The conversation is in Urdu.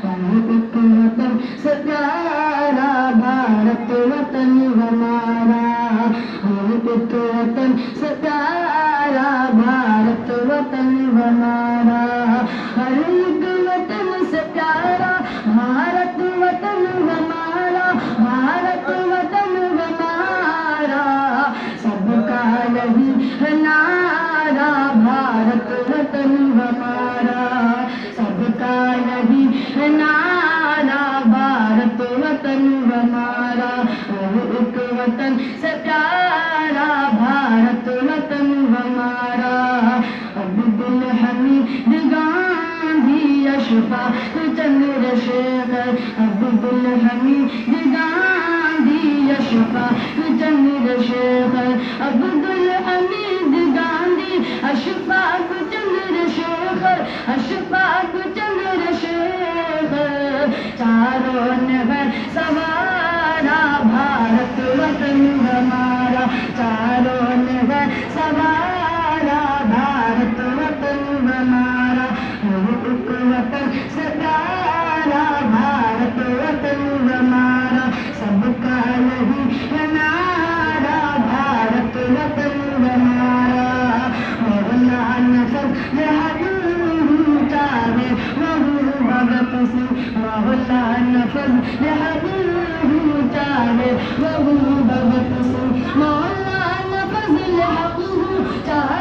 ایک وطن سے پیارا بھارت وطن ہمارا، ایک وطن سے پیارا بھارت وطن ہمارا، ہر ایک وطن سے پیارا بھارت وطن ہمارا، بھارت وطن ہمارا، سب کا یہی ہے نعرہ بھارت وطن ہمارا، سب کا یہی ہے نعرہ بھارت وطن ہمارا، ایک وطن سے پیارا بھارت وطن ہمارا، عبد الحمید گاندھی اشفاق چندر شیخر، عبد الحمید گاندھی اشفاق چندر شیخر، عبد الحمید گاندھی اشفاق چندر شیخر، اشفاق چندر شیخر، چاروں نے ہے سوارا بھارت وطن ہمارا، چاروں نے ہے سوارا بھارت وطن ہمارا، ایک وطن سے پیارا بھارت وطن ہمارا، سب کا یہی ہے نعرہ بھارت وطن ہمارا، مولانا فضل حبیب چاہے وہ بھگت سنگھ، مولانا فضل حبیب چاہے وہ بھگت سنگھ، مولانا فضل حبیب چاہے